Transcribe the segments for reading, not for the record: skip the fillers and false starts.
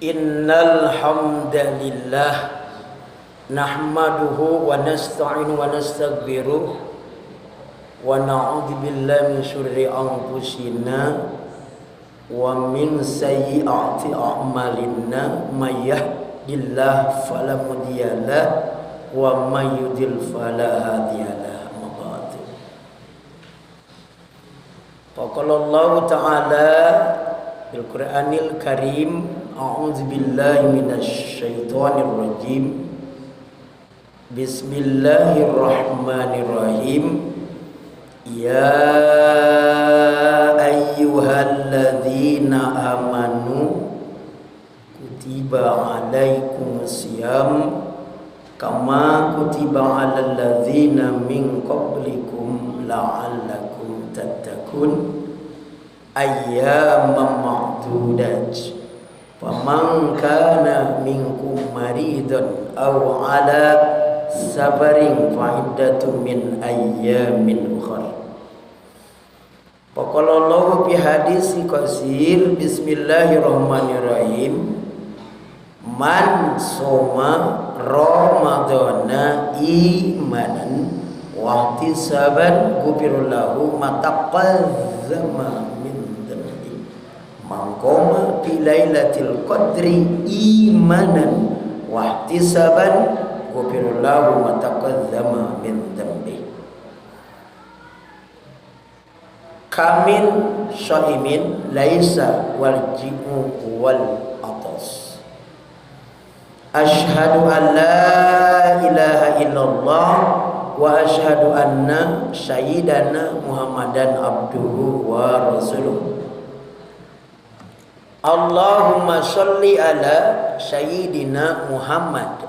Innal hamdalillah nahmaduhu wa nasta'inu wa nastaghfiruh wa na'udzu billahi min syururi anfusina wa min sayyiati a'malina may yahdihillahu fala mudhillalah wa may yudlil fala hadiyalah. Qala Allah Ta'ala fil Qur'anil Karim, a'udzu billahi minasy syaithanir rajim. Bismillahirrahmanirrahim. Ya ayyuhalladzina amanu kutiba alaikumusiyam kama kutiba alal ladzina min qablikum la'allakum tattaqun ayyaman ma'dudat. Faman kana minkum maridan aw ala safarin fa'iddatun min ayyamin ukhra. Faqalallahu fi hadisi qasir, bismillahirrahmanirrahim. Man soma ramadhana imanan wa ihtisaban ghufirallahu ma taqaddama min dhanbi. Man qama fi lailatul qadri imanan wa ihtisaban ghufirallahu ma taqaddama min dhanbi. Kamin syaimin laisa wal ji'u wal atas. Asyhadu an la ilaha illallah wa asyhadu anna sayyidana Muhammadan abduhu wa rasuluh. Allahumma sholli ala sayyidina Muhammad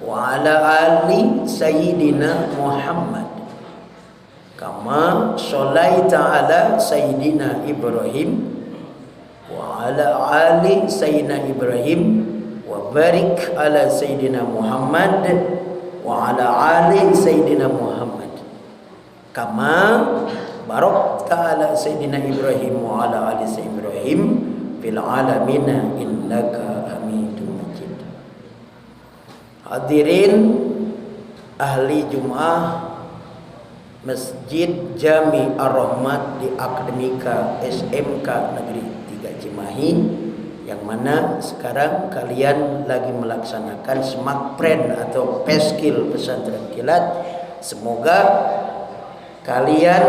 wa ala ali sayyidina Muhammad kama sholaita ala sayyidina Ibrahim wa ala ali sayyidina Ibrahim wa barik ala sayyidina Muhammad wa ala ali sayyidina Muhammad kama barakta ala sayyidina Ibrahim wa ala ali sayyidina Ibrahim fil alamina innaka Hamidum Majid. Hadirin ahli Jum'ah Masjid Jami Ar-Rahmat di Akademika SMK Negeri 3 Cimahi, yang mana sekarang kalian lagi melaksanakan smakpren atau peskil pesantren kilat. Semoga kalian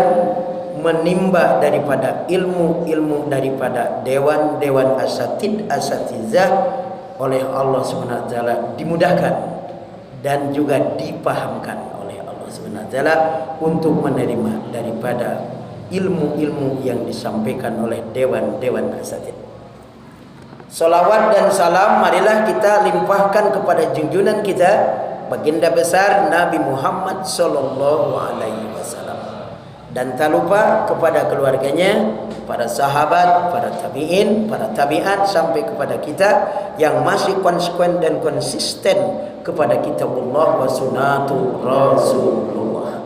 menimba daripada ilmu-ilmu daripada dewan-dewan asatizah oleh Allah SWT dimudahkan dan juga dipahamkan SWT untuk menerima daripada ilmu-ilmu yang disampaikan oleh dewan-dewan asatid. Salawat dan salam marilah kita limpahkan kepada junjungan kita baginda besar Nabi Muhammad sallallahu alaihi wasallam. Dan tak lupa kepada keluarganya, para sahabat, para tabi'in, para tabi'at sampai kepada kita yang masih konsekuen dan konsisten kepada kitabullah wa sunnatu Rasulullah.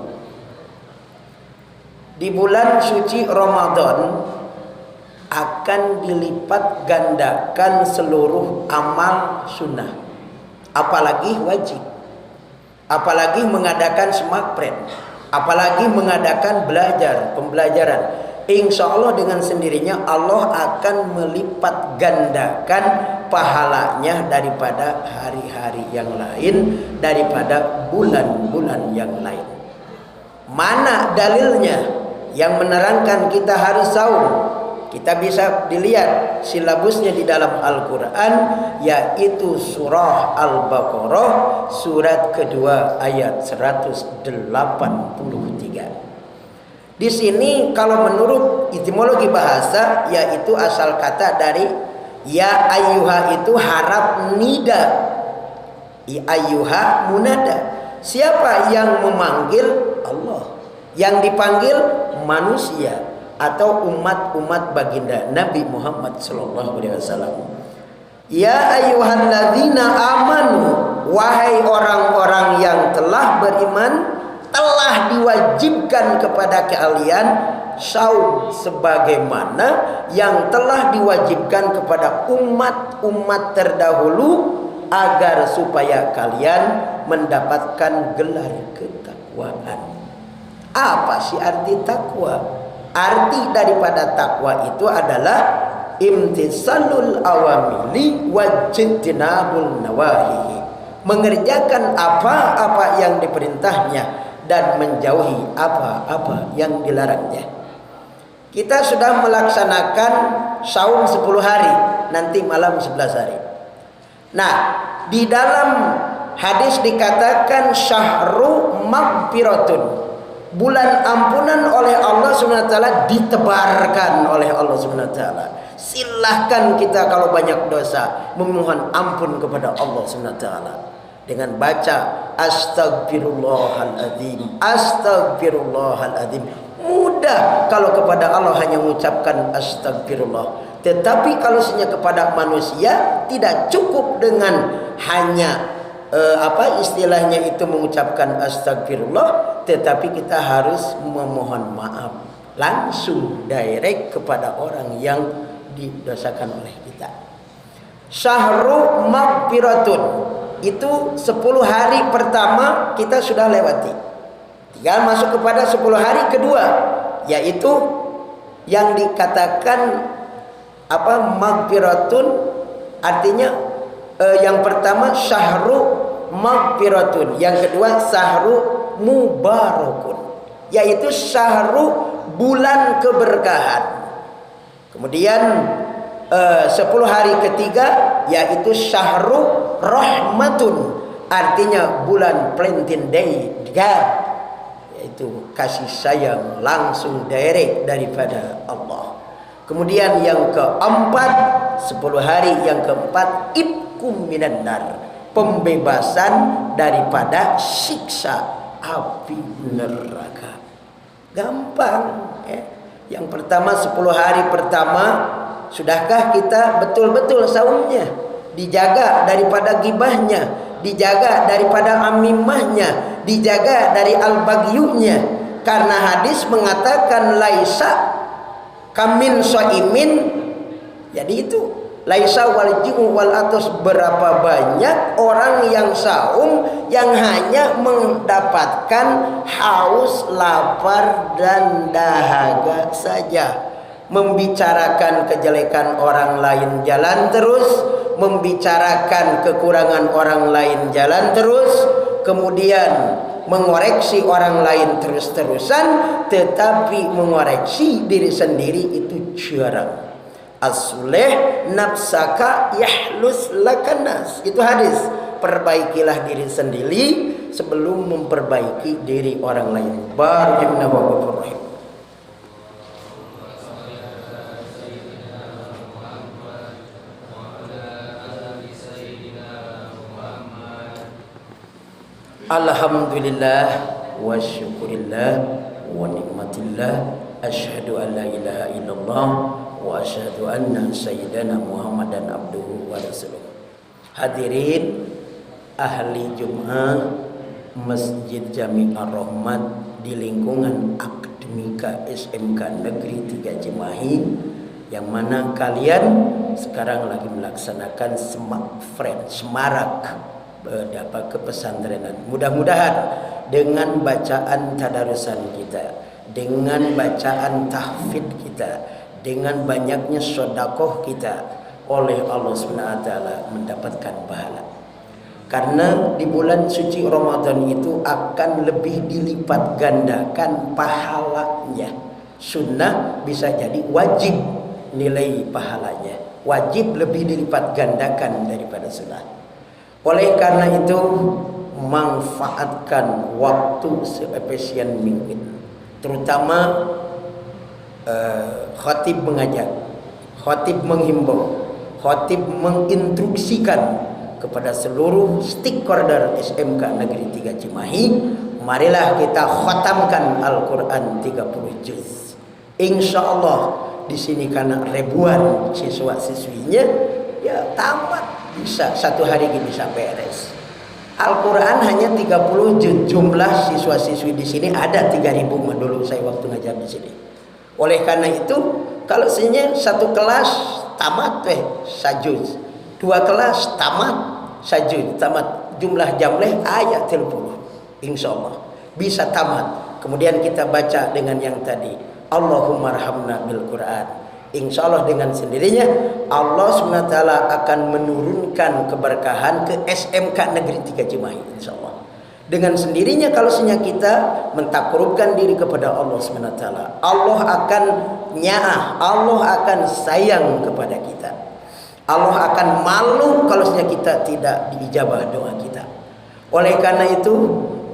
Di bulan suci Ramadan akan dilipat gandakan seluruh amal sunnah, apalagi wajib, apalagi mengadakan smakpren, apalagi mengadakan pembelajaran. Insya Allah dengan sendirinya Allah akan melipat gandakan pahalanya daripada hari-hari yang lain, daripada bulan-bulan yang lain. Mana dalilnya yang menerangkan kita harus saum? Kita bisa dilihat silabusnya di dalam Al-Quran, yaitu surah Al-Baqarah surat kedua ayat 183. Di sini kalau menurut etimologi bahasa, yaitu asal kata dari ya ayyuha itu harap nida, ya ayyuha munada. Siapa yang memanggil? Allah. Yang dipanggil manusia atau umat-umat baginda Nabi Muhammad sallallahu alaihi wasallam. Ya ayyuhalladzina amanu, wahai orang-orang yang telah beriman, telah diwajibkan kepada kalian saum sebagaimana yang telah diwajibkan kepada umat-umat terdahulu, agar supaya kalian mendapatkan gelar ketakwaan. Apa sih arti takwa? Arti daripada takwa itu adalah imtisalul awamili wajtinabul nawahi, mengerjakan apa-apa yang diperintahnya dan menjauhi apa-apa yang dilarangnya. Kita sudah melaksanakan saum 10 hari, nanti malam 11 hari. Nah, di dalam hadis dikatakan syahru maghfiratun, bulan ampunan oleh Allah SWT ditebarkan oleh Allah SWT. Silahkan kita kalau banyak dosa memohon ampun kepada Allah SWT dengan baca astagfirullahaladzim, astagfirullahaladzim. Mudah kalau kepada Allah hanya mengucapkan astagfirullah. Tetapi kalau sebenarnya kepada manusia tidak cukup dengan hanya istilahnya itu mengucapkan astagfirullah, tetapi kita harus memohon maaf langsung direct kepada orang yang didosakan oleh kita. Syahru maghfiratun itu 10 hari pertama kita sudah lewati. Tinggal masuk kepada 10 hari kedua, yaitu yang dikatakan maghfiratun, artinya yang pertama syahru maghfiratun, yang kedua syahru mubarakun, yaitu syahru bulan keberkahan. Kemudian 10 hari ketiga yaitu syahru rahmatun, artinya bulan Valentine Day, yaitu kasih sayang langsung direct daripada Allah. Kemudian yang keempat 10 hari yang keempat ibkum minan nar, pembebasan daripada siksa api neraka. Gampang ya. Yang pertama 10 hari pertama, sudahkah kita betul-betul saumnya? Dijaga daripada gibahnya, dijaga daripada amimahnya, dijaga dari al-bagyunya. Karena hadis mengatakan laisa kamin soimin, jadi itu laisa wal ji'u wal atas, berapa banyak orang yang saum yang hanya mendapatkan haus, lapar dan dahaga saja, membicarakan kejelekan orang lain jalan terus, membicarakan kekurangan orang lain jalan terus, kemudian mengoreksi orang lain terus-terusan, tetapi mengoreksi diri sendiri itu jarang. As-suleh nafsaka yahlus lakanas, itu hadis. Perbaikilah diri sendiri sebelum memperbaiki diri orang lain. Barakallahu. Alhamdulillah wa syukurillah wa nikmatillah, asyhadu an la ilaha illallah wa asyhadu anna sayyidana Muhammadan abduhu wa rasuluh. Hadirin ahli Jum'ah Masjid Jami Ar-Rahmat di lingkungan Akademika SMK Negeri 3 Cimahi, yang mana kalian sekarang lagi melaksanakan semarak kepesantrenan. Mudah-mudahan dengan bacaan tadarusan kita, dengan bacaan tahfidz kita, dengan banyaknya sedekah kita, oleh Allah SWT mendapatkan pahala. Karena di bulan suci Ramadan itu akan lebih dilipat gandakan pahalanya. Sunnah bisa jadi wajib nilai pahalanya. Wajib lebih dilipat gandakan daripada sunnah. Oleh karena itu, manfaatkan waktu seefisien mungkin. Terutama khatib mengajak, khatib menghimbau, khatib menginstruksikan kepada seluruh stakeholder SMK Negeri 3 Cimahi, marilah kita khatamkan Al-Quran 30 juz. Insya Allah di sini karena ribuan siswa-siswinya, ya tamat. Bisa satu hari ini bisa beres. Al-Quran hanya 30 juz. Jumlah siswa-siswi di sini ada 3.000 dulu saya waktu ngajar di sini. Oleh karena itu, kalau sini satu kelas tamat sajuz, 2 kelas tamat sajuz, tamat jumlah jamleh ayat 30. Insya Allah bisa tamat. Kemudian kita baca dengan yang tadi, Allahumma arhamna bil Quran. Insya Allah dengan sendirinya Allah SWT akan menurunkan keberkahan ke SMK Negeri 3 Cimahi. Insya Allah dengan sendirinya kalau kita mentakrubkan diri kepada Allah SWT, Allah akan nyaah, Allah akan sayang kepada kita. Allah akan malu kalau kita tidak diijabah doa kita. Oleh karena itu,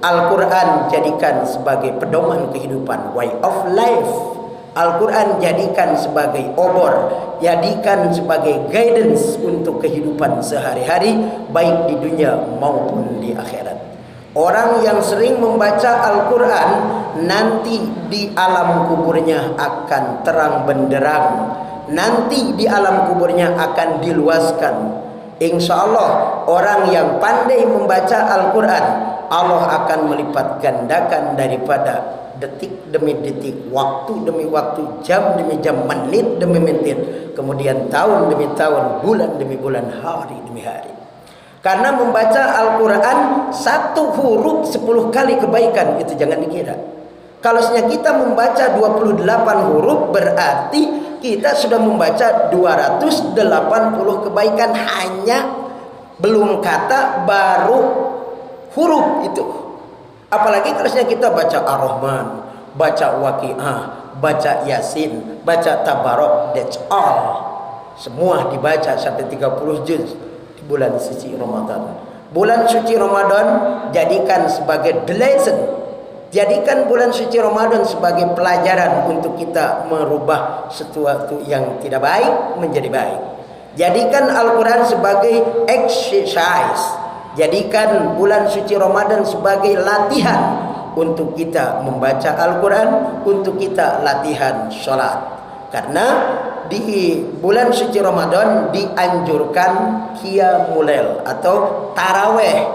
Al-Quran jadikan sebagai pedoman kehidupan, way of life. Al-Quran jadikan sebagai obor, jadikan sebagai guidance untuk kehidupan sehari-hari, baik di dunia maupun di akhirat. Orang yang sering membaca Al-Quran nanti di alam kuburnya akan terang benderang. Nanti di alam kuburnya akan diluaskan. Insya Allah orang yang pandai membaca Al-Quran, Allah akan melipat gandakan daripada detik demi detik, waktu demi waktu, jam demi jam, menit demi menit, kemudian tahun demi tahun, bulan demi bulan, hari demi hari. Karena membaca Al-Quran satu huruf 10 kali kebaikan, itu jangan dikira. Kalau kita membaca 28 huruf, berarti kita sudah membaca 280 kebaikan, hanya belum kata, baru huruf itu. Apalagi kalau kita baca Ar-Rahman, baca Waqiah, baca Yasin, baca Tabarok, that's all. Semua dibaca sampai 30 juz di bulan suci Ramadan. Bulan suci Ramadan jadikan sebagai the lesson. Jadikan bulan suci Ramadan sebagai pelajaran untuk kita merubah sesuatu yang tidak baik menjadi baik. Jadikan Al-Quran sebagai exercise. Jadikan bulan suci Ramadan sebagai latihan untuk kita membaca Al-Quran, untuk kita latihan sholat. Karena di bulan suci Ramadan dianjurkan qiyamul lail atau taraweh.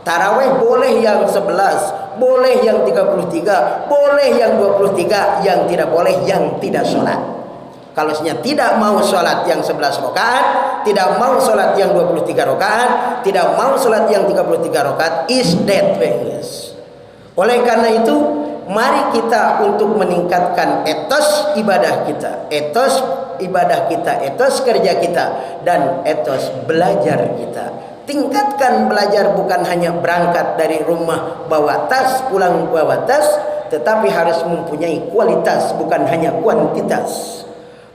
Taraweh boleh yang 11, boleh yang 33, boleh yang 23, yang tidak boleh yang tidak sholat. Kalau tidak mau sholat yang 11 rakaat, tidak mau sholat yang 23 rakaat, tidak mau sholat yang 33 rakaat, is dead things. Oleh karena itu, mari kita untuk meningkatkan etos ibadah kita, etos ibadah kita, etos kerja kita, dan etos belajar kita. Tingkatkan belajar, bukan hanya berangkat dari rumah bawa tas, pulang bawa tas, tetapi harus mempunyai kualitas, bukan hanya kuantitas.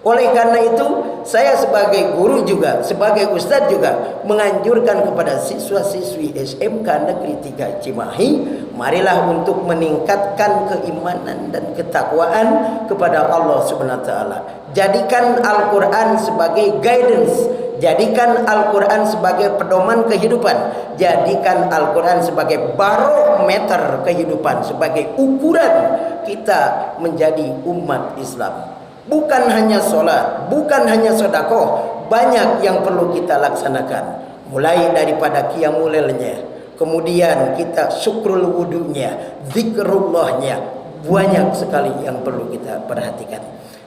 Oleh karena itu, saya sebagai guru juga, sebagai ustadz juga menganjurkan kepada siswa-siswi SMK Negeri 3 Cimahi, marilah untuk meningkatkan keimanan dan ketakwaan kepada Allah Subhanahu wa taala. Jadikan Al-Quran sebagai guidance, Jadikan Al-Quran sebagai pedoman kehidupan. Jadikan Al-Quran sebagai barometer kehidupan, sebagai ukuran kita menjadi umat Islam. Bukan hanya sholat, bukan hanya sedekah, banyak yang perlu kita laksanakan. Mulai daripada qiyamul lailnya, kemudian kita syukrul wudunya, zikrullahnya, banyak sekali yang perlu kita perhatikan.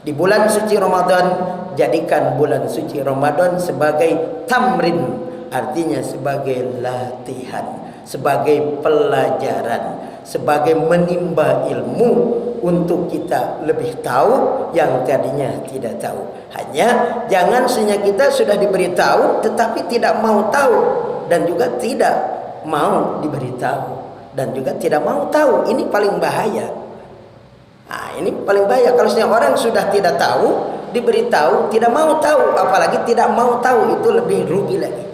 Di bulan suci Ramadan, jadikan bulan suci Ramadan sebagai tamrin, artinya sebagai latihan, sebagai pelajaran, sebagai menimba ilmu untuk kita lebih tahu yang tadinya tidak tahu. Hanya jangan hanya kita sudah diberitahu tetapi tidak mau tahu, dan juga tidak mau diberitahu, dan juga tidak mau tahu. Ini paling bahaya. Nah, ini paling bahaya kalau orang sudah tidak tahu, diberitahu, tidak mau tahu, apalagi tidak mau tahu, itu lebih rugi lagi.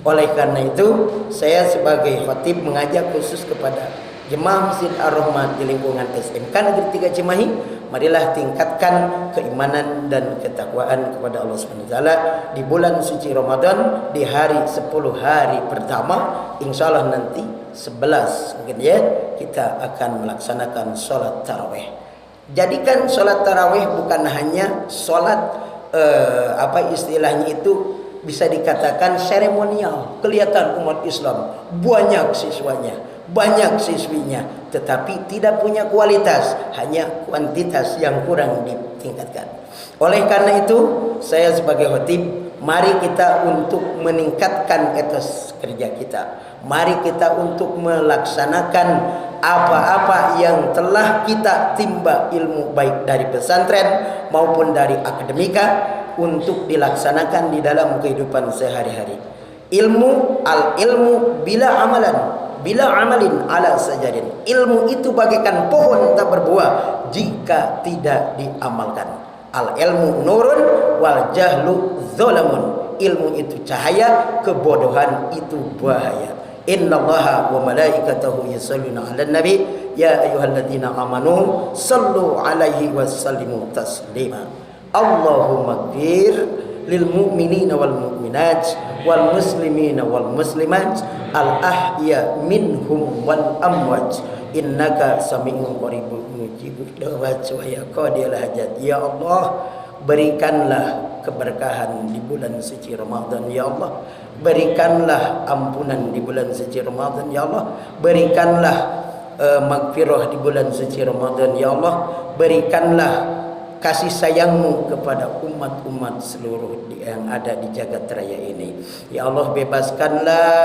Oleh karena itu, saya sebagai khatib mengajak khusus kepada jemaah Masjid Ar-Rahmat di lingkungan SMK Negeri 3 Cimahi, marilah tingkatkan keimanan dan ketakwaan kepada Allah SWT di bulan suci Ramadan, di hari 10 hari pertama, insyaallah nanti 11 mungkin ya, kita akan melaksanakan sholat tarawih. Jadikan sholat tarawih bukan hanya sholat apa istilahnya itu, bisa dikatakan seremonial. Kelihatan umat Islam banyak siswanya, banyak siswinya, tetapi tidak punya kualitas, hanya kuantitas yang kurang ditingkatkan. Oleh karena itu, saya sebagai khatib, mari kita untuk meningkatkan etos kerja kita. Mari kita untuk melaksanakan apa-apa yang telah kita timba ilmu, baik dari pesantren maupun dari akademika, untuk dilaksanakan di dalam kehidupan sehari-hari. Ilmu, al-ilmu bila amalan, bila amalin ala sajarin. Ilmu itu bagaikan pohon tak berbuah jika tidak diamalkan. Al-ilmu nurun wal jahlu zolamun. Ilmu itu cahaya, kebodohan itu bahaya. Innallaha wa malaikatahu yusholluna 'alan nabi ya ayyuhalladzina amanu shallu 'alaihi wasallimu taslima. Allahumma ighfir lil mu'minina wal mu'minat wal muslimina wal muslimat al ahya minhum wal amwat innaka sami'un qaribun mujibud da'wat wa ya qadil hajat. Ya Allah, berikanlah keberkahan di bulan suci Ramadan ya Allah. Berikanlah ampunan di bulan suci Ramadan ya Allah. Berikanlah magfirah di bulan suci Ramadan ya Allah. Berikanlah kasih sayangmu kepada umat-umat seluruh yang ada di jagat raya ini. Ya Allah, bebaskanlah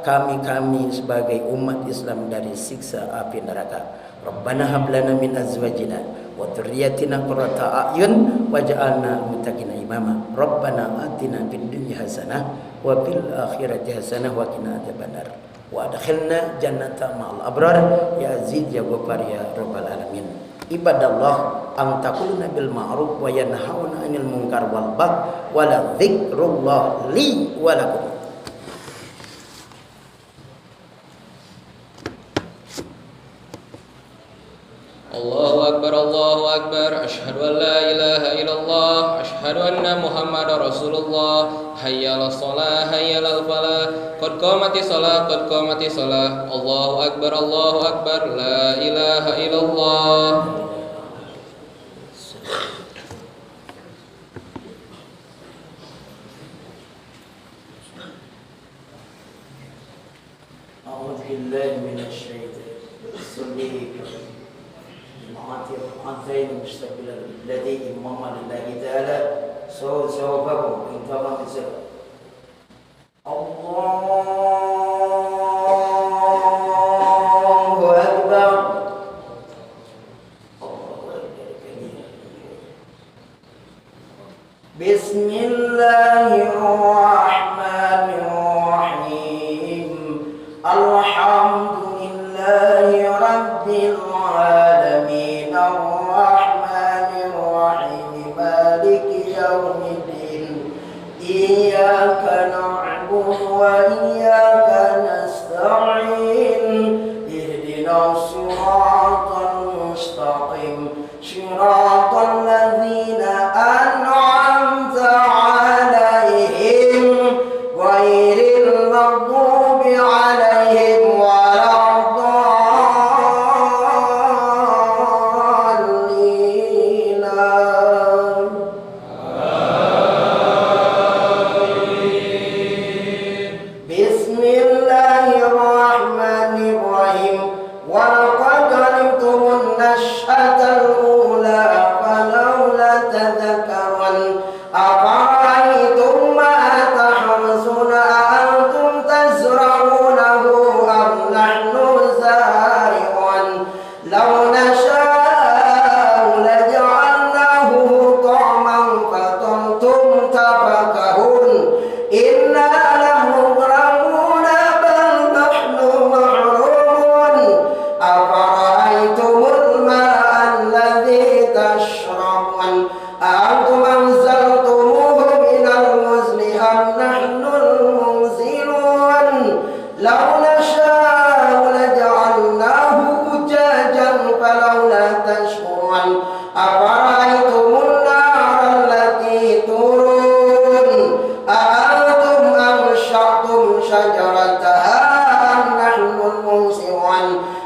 kami sebagai umat Islam dari siksa api neraka. Rabbana hab lana min azwajina wa dzurriyyatina qurrata a'yun waj'alna muttaqina imama. Rabbana atina fid dunya hasanah wa fil akhirati hasanah wa qina adzabannar. Wa adkhilna jannata ma'al abrar ya aziz ya ghaffar ya rabbal alamin. Ibadallah, ang taquluna bil ma'ruf wa yanhauna 'anil munkar wal baghi wa la dzikrullah li wa lakum. Allahu Akbar, asyhadu an la ilaha illallah, asyhadu anna Muhammadar Rasulullah, hayya 'alas shalah, hayya 'alal falah, qad qamatis shalah, qad qamatis shalah. Allahu Akbar, la ilaha illallah. A'udzu billahi minasy syaithanir rajim. Antain mustaqbilal ladhi imama lillahi ta'ala sawabakum in tamam bisir. Allahu akbar. Bismillahirrahmanirrahim. Alhamdulillahi rabbil alamin. Ar-Rahmanir-Rahim. Maliki yaumiddin. Iyyaka na'budu wa iyyaka nasta'in. Ihdinas siratal mustaqim. Siratal ladzina an'amta 'alaihim غير المغضوب عليهم ولا الضالين. بسم الله الرحمن الرحيم. ولقد علمتم النشأة الأولى فلولا تذكرون. أفرأيتم ما تحرثون أأنتم تزرعونه أم نحن الزارعون. لو نشاء لجعلناه طعما فظلتم تفكهون. إنا لمغرمون بل نحن محرومون. أفرأيتم الماء الذي تشربون أأنتم أنزلتموه من المزن أم نحن المنزلون. لو نشاء لجعلناه أجاجا فلولا تشكرون. أفرأيتم النار التي تورون أأنتم أنشأتم شجرتها أم نحن المنشئون.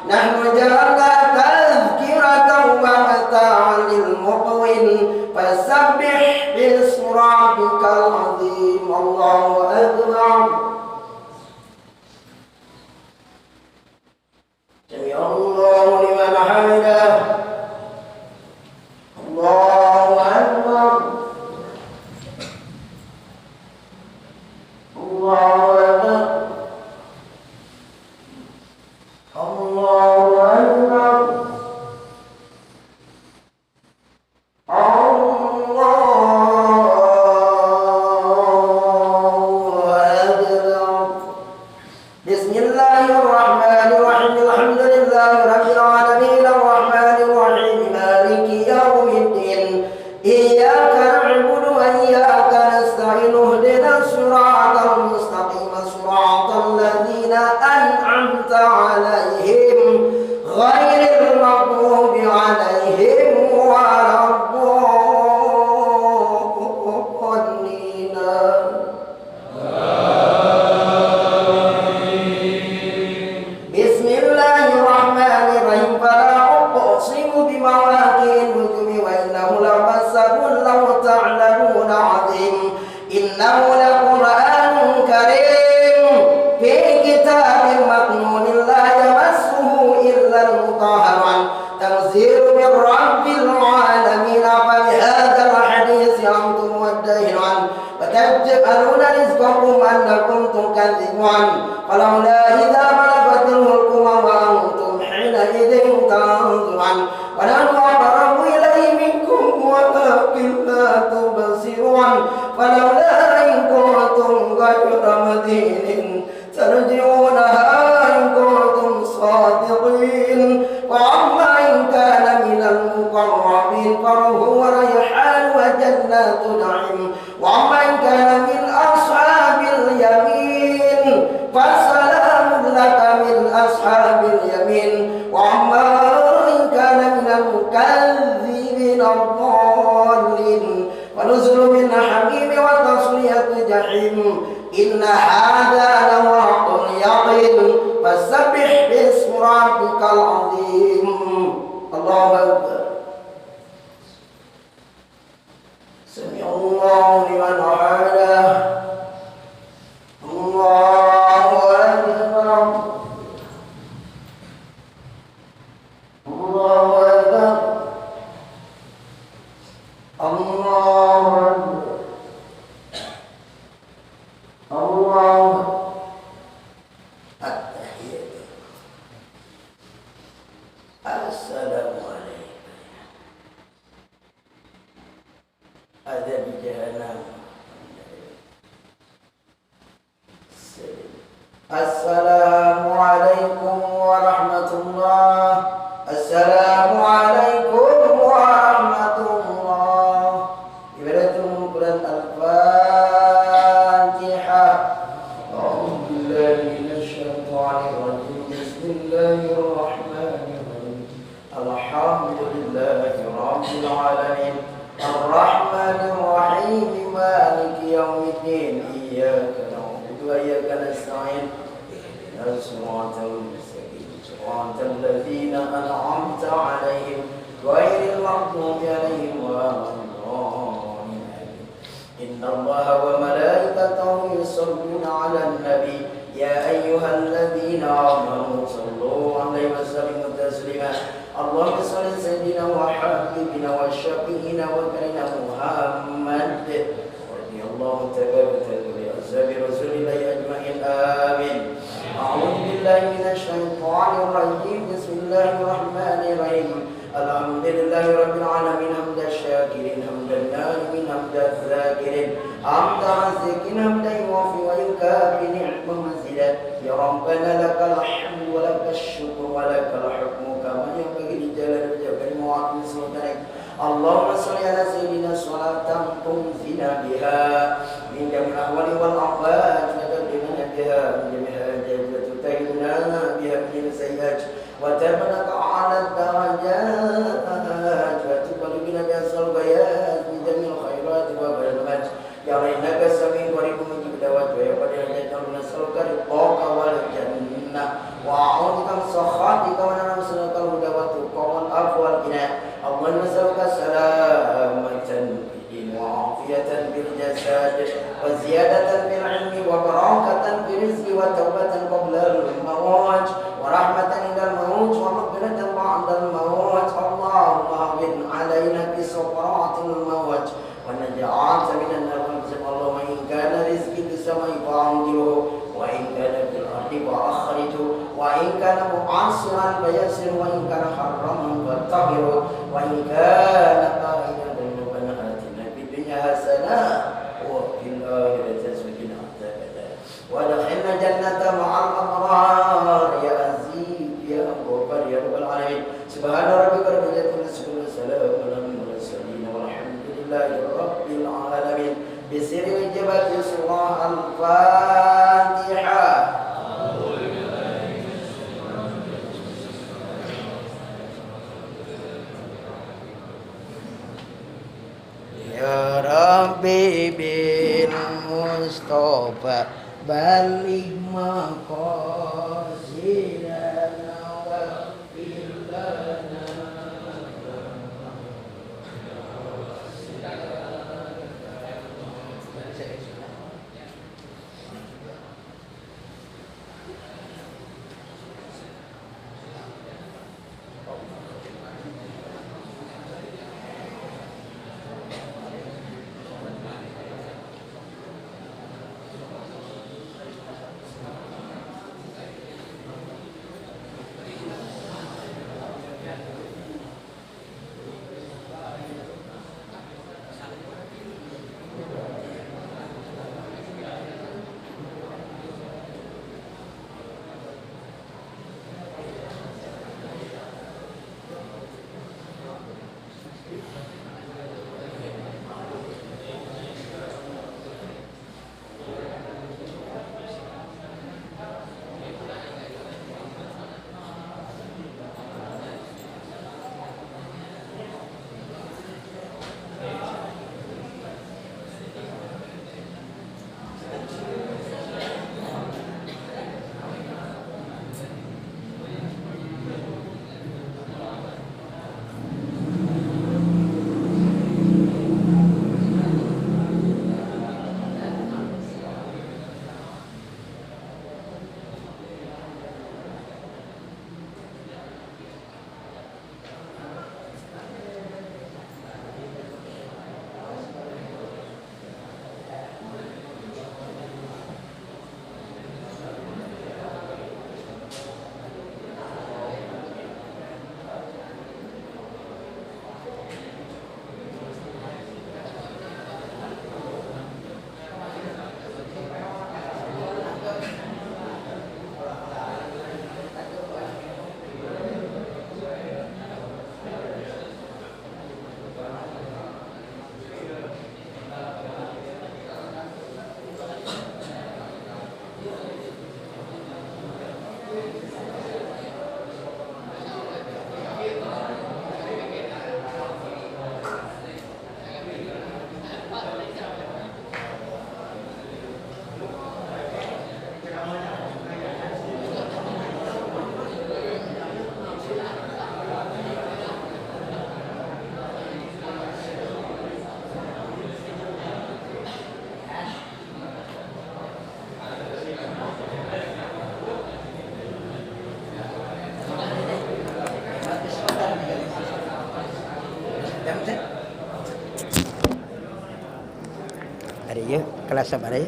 نحن جعلنا تذكرة ومتاعا للمقوين. فسبح باسم ربك العظيم. الله أكبر. سمع الله لمن حمده. الله أكبر. الله أكبر. الله أكبر. بسم الله الرحمن الرحيم. الحمد لله رب العالمين الرحمن الرحيم مالك يوم الدين. إياك نعبد وإياك نستعين. اهدنا الصراط المستقيم صراط الذين أنعمت عليهم غير المغضوب عليهم ولا الضالين. بسم الله الرحمن الرحيم. فلا أقسم بمواقع النجوم وإنه لقسم لو تعلمون عظيم. إنه لقرآن كريم في كتاب مكنون لا يمسه إلا المطهرون. تنزيل من رب العالمين. فبهذا الحديث أنتم مدهنون وتجعلون رزقكم أنكم تكذبون. فلولا إذا بلغت الحلقوم وأنتم حينئذ تنظرون. ونحن أقرب إليه منكم ولكن لا تبصرون. فلولا إن كنتم غير مدينين ترجعونها إن كنتم صادقين. وأما إن كان من المقربين فروح وريحان وجنات نعيم. وأما إن كان من أصحاب اليمين فسلام لك من أصحاب اليمين. وأما إن كان من المكذبين الضالين ونزل من حميم وتصلية جحيم. إن هذا لوعد اليقين. فسبح باسم ربك العظيم. الله أكبر. سمع الله لمن حمده. الله أكبر. الله أكبر. الله أكبر. الله التحية. السلام عليكم. هذا بجهنم. السلام عليكم ورحمة الله. السلام عليكم ورحمة الله. إبرة القرآن الفاتحة. أعوذ بالله من الشيطان الرجيم. بسم الله الرحمن الرحيم. الحمد لله رب العالمين الرحمن الرحيم مالك يوم الدين. إياك نعبد وإياك نستعين اهدنا الصراط المستقيم صراط الذين أنعمت عليهم غير المغضوب عليهم ولا الضالين. إن الله وملائكته يصلون على النبي يا أيها الذين آمنوا صلوا عليه وسلموا تسليما. اللهم صل على سيدنا وحبيبنا وشفيعنا وكريم محمد رضي الله تبارك وتعالى برسول الله أجمعين آمين. أعوذ بالله من الشيطان الرجيم بسم الله الرحمن الرحيم. الحمد لله رب العالمين حمد الشاكرين حمد النائمين حمد الذاكرين حمد الرازقين حمد يوفي ويكافي نعم مزيدا. يا ربنا لك الحمد ولك الشكر ولك الحكم كما ينبغي لجلال وجهك وعظيم سلطانك. اللهم صل على سيدنا صلاة تنزلنا بها من جميع الأحوال والأحوال وتقدمنا بها من جميع الحاجات وتطهرنا بها من السيئات وتبلغ على الدرجات وتبلغنا بها الصلبيات من جميع الخيرات وبركات. يا إنك سميع قريب مجيب الدعوات ويا قدير الجنة نسألك رضاك والجنة وأعوذ بك من سخطك ونسألك الهدى والتقى والعفو والغنى. اللهم نسألك سلامة في الدين وعافية في الجسد وزيادة في العلم وبركة في الرزق وتوبة قبل الموت ورحمة عند الموت ومغفرة بعد الموت. اللهم أهون علينا بسكرات الموت ونجعلك من النار. اللهم إن كان رزقي في السماء فأعوده وإن كان في الأرض فأخرجه وإن كان معسرا فيسر وإن كان حراما فطهره وإن كان قائلا ربنا آتنا في الدنيا حسنة وفي الآخرة حسنة وادخلنا جنة مع الأبرار يا عزيز يا غفار يا رب العالمين. سبحان ربك رب العزة عما يصفون وسلام على المرسلين والحمد لله رب العالمين. بسر إجابة سورة الفاتحة. يا ربي بالمصطفى بلغ مقاصدنا واغفر لنا. hari ya kelas sabar ya.